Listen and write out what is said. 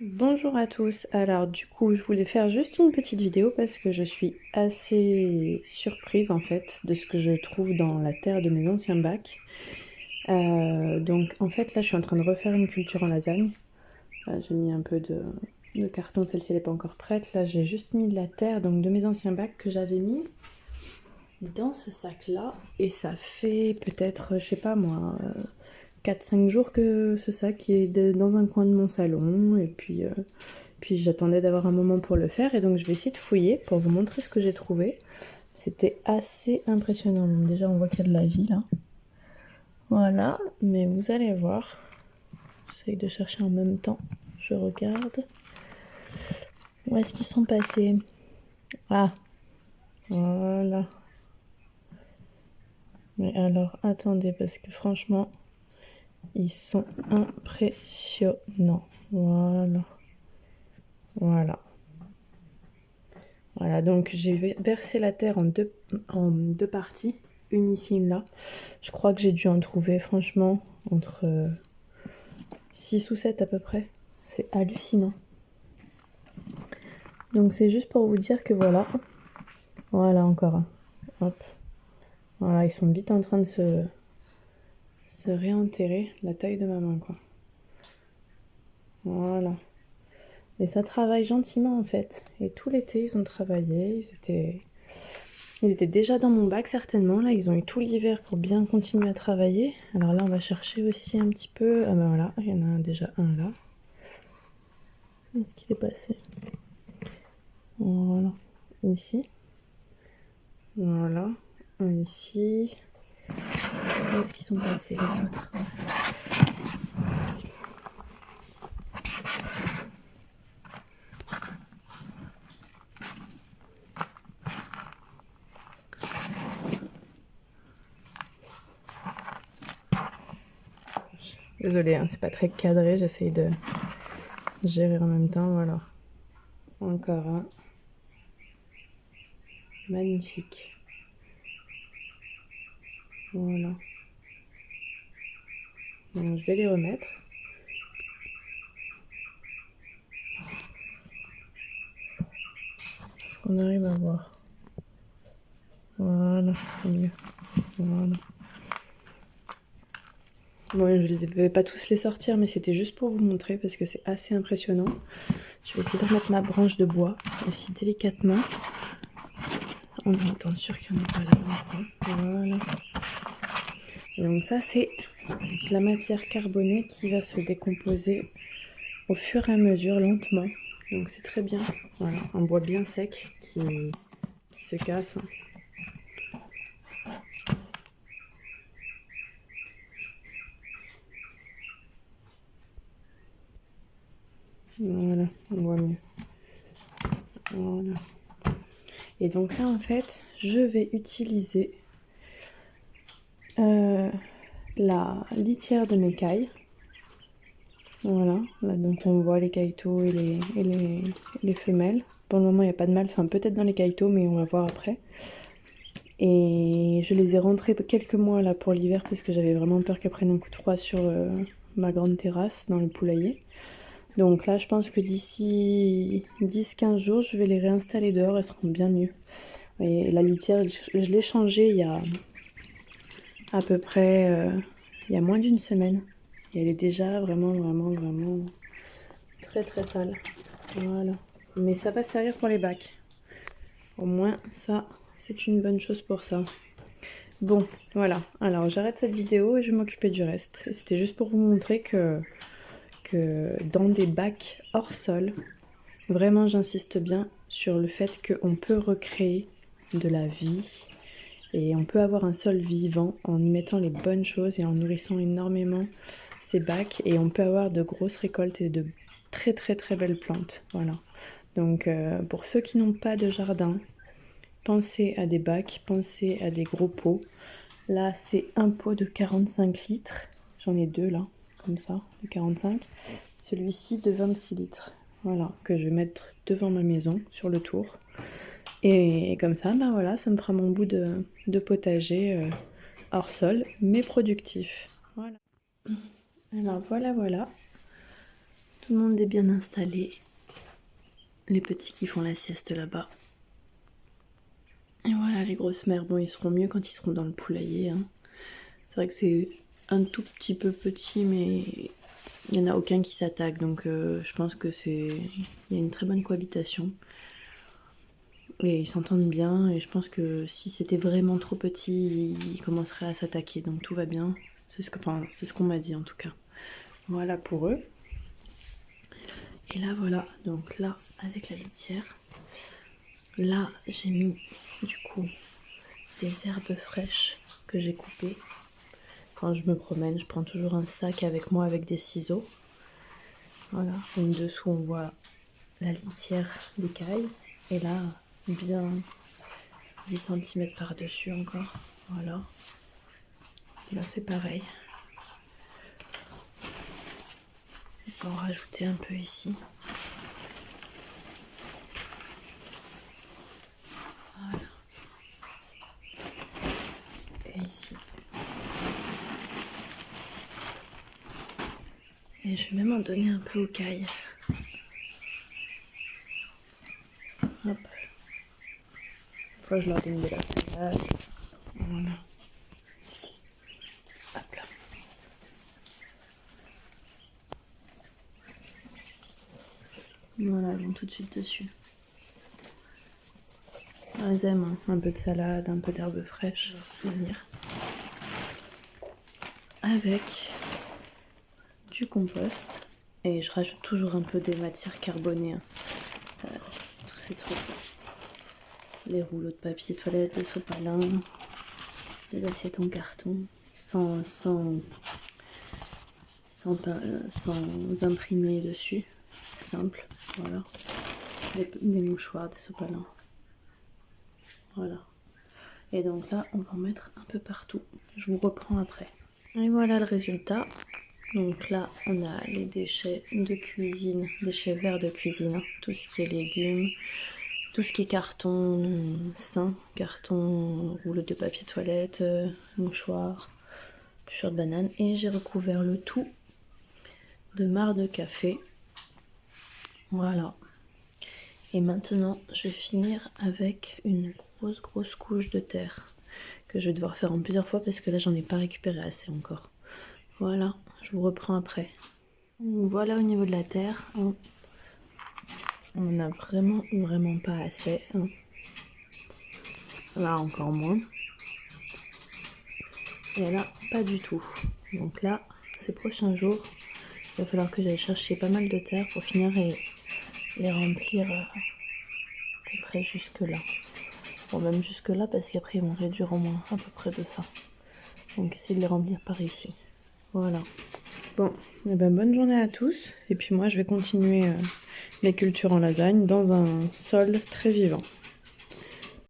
Bonjour à tous, alors du coup je voulais faire juste une petite vidéo parce que je suis assez surprise en fait de ce que je trouve dans la terre de mes anciens bacs. Donc en fait là je suis en train de refaire une culture en lasagne. J'ai mis un peu de carton, celle-ci elle n'est pas encore prête. Là j'ai juste mis de la terre donc de mes anciens bacs que j'avais mis dans ce sac là et ça fait peut-être je sais pas moi 4-5 jours que ce sac est dans un coin de mon salon et puis j'attendais d'avoir un moment pour le faire et donc je vais essayer de fouiller pour vous montrer ce que j'ai trouvé. C'était assez impressionnant. Donc déjà on voit qu'il y a de la vie là. Voilà, mais vous allez voir. J'essaye de chercher en même temps. Je regarde. Où est-ce qu'ils sont passés? Ah, voilà. Mais alors attendez parce que franchement ils sont impressionnants. Voilà. Voilà. Voilà, donc j'ai versé la terre en deux parties, une ici, une là. Je crois que j'ai dû en trouver franchement entre 6 ou 7 à peu près. C'est hallucinant. Donc c'est juste pour vous dire que voilà. Voilà encore un. Hop. Voilà, ils sont vite en train de se réenterrer. La taille de ma main quoi. Voilà. Et ça travaille gentiment en fait. Et tout l'été ils ont travaillé. Ils étaient déjà dans mon bac certainement, là ils ont eu tout l'hiver pour bien continuer à travailler. Alors là on va chercher aussi un petit peu, ah ben voilà, il y en a déjà un là. Où est-ce qu'il est passé? Voilà, ici. Voilà, un ici. Où est-ce qu'ils sont passés les autres? Désolée, hein, c'est pas très cadré, j'essaye de gérer en même temps, voilà. Encore un. Magnifique. Voilà. Bon, je vais les remettre. Est-ce qu'on arrive à voir? Voilà, c'est mieux. Voilà. Bon, je ne vais pas tous les sortir, mais c'était juste pour vous montrer parce que c'est assez impressionnant. Je vais essayer de remettre ma branche de bois aussi délicatement. En étant sûr qu'il n'y en a pas là. Voilà. Et donc ça, c'est de la matière carbonée qui va se décomposer au fur et à mesure, lentement. Donc c'est très bien. Voilà, un bois bien sec qui se casse. Voilà, on voit mieux. Voilà. Et donc là, en fait, je vais utiliser la litière de mes cailles. Voilà, là donc on voit les caïtos et les femelles. Pour le moment, il n'y a pas de mâle, enfin peut-être dans les caïtos, mais on va voir après. Et je les ai rentrés quelques mois là pour l'hiver parce que j'avais vraiment peur qu'elles prennent un coup de froid sur ma grande terrasse dans le poulailler. Donc là, je pense que d'ici 10-15 jours, je vais les réinstaller dehors, elles seront bien mieux. Et la litière, je l'ai changée il y a à peu près il y a moins d'une semaine. Et elle est déjà vraiment très très sale. Voilà. Mais ça va servir pour les bacs. Au moins ça, c'est une bonne chose pour ça. Bon, voilà. Alors j'arrête cette vidéo et je vais m'occuper du reste. C'était juste pour vous montrer que dans des bacs hors sol, vraiment j'insiste bien sur le fait qu'on peut recréer de la vie et on peut avoir un sol vivant en y mettant les bonnes choses et en nourrissant énormément ces bacs et on peut avoir de grosses récoltes et de très très très belles plantes. Voilà. Donc pour ceux qui n'ont pas de jardin, pensez à des bacs, pensez à des gros pots. Là c'est un pot de 45 litres. J'en ai deux là, comme ça, de 45. Celui-ci de 26 litres. Voilà, que je vais mettre devant ma maison, sur le tour. Et comme ça, ben voilà, ça me fera mon bout de potager hors sol, mais productif. Voilà. Alors voilà, Tout le monde est bien installé. Les petits qui font la sieste là-bas. Et voilà, les grosses mères, bon, ils seront mieux quand ils seront dans le poulailler. Hein. C'est vrai que c'est un tout petit peu petit, mais il n'y en a aucun qui s'attaque. Donc je pense que il y a une très bonne cohabitation. Et ils s'entendent bien. Et je pense que si c'était vraiment trop petit, ils commenceraient à s'attaquer. Donc tout va bien. C'est ce qu'on m'a dit en tout cas. Voilà pour eux. Et là voilà, donc là avec la litière. Là j'ai mis du coup des herbes fraîches que j'ai coupées. Quand je me promène, je prends toujours un sac avec moi avec des ciseaux. Voilà, donc dessous on voit la litière d'écaille. Et là, bien 10 cm par-dessus encore. Voilà. Là c'est pareil. On va en rajouter un peu ici. Voilà. Et ici. Et je vais même en donner un peu aux cailles. Hop. Fois je leur donne de la salade. Voilà. Hop là. Voilà, elles vont tout de suite dessus. Elles aiment hein. Un peu de salade, un peu d'herbe fraîche. Je vais venir avec du compost. Et je rajoute toujours un peu des matières carbonées. Hein. Tous ces trucs. Les rouleaux de papier toilette, de sopalin, des assiettes en carton, sans imprimer dessus. Simple, voilà. Des mouchoirs, des sopalins. Voilà. Et donc là, on va en mettre un peu partout. Je vous reprends après. Et voilà le résultat. Donc là, on a les déchets de cuisine, déchets verts de cuisine, hein. Tout ce qui est légumes, tout ce qui est carton sain, carton, rouleau de papier toilette, mouchoir, épluchure de banane. Et j'ai recouvert le tout de marc de café. Voilà. Et maintenant, je vais finir avec une grosse couche de terre que je vais devoir faire en plusieurs fois parce que là, j'en ai pas récupéré assez encore. Voilà, je vous reprends après. Voilà au niveau de la terre. Hein. On a vraiment pas assez. Hein. Là, encore moins. Et là, pas du tout. Donc là, ces prochains jours, il va falloir que j'aille chercher pas mal de terre pour finir et les remplir à peu près jusque là. Bon, même jusque là parce qu'après ils vont réduire au moins à peu près de ça. Donc essayer de les remplir par ici. Voilà. Bon, et ben bonne journée à tous. Et puis moi je vais continuer mes cultures en lasagne dans un sol très vivant.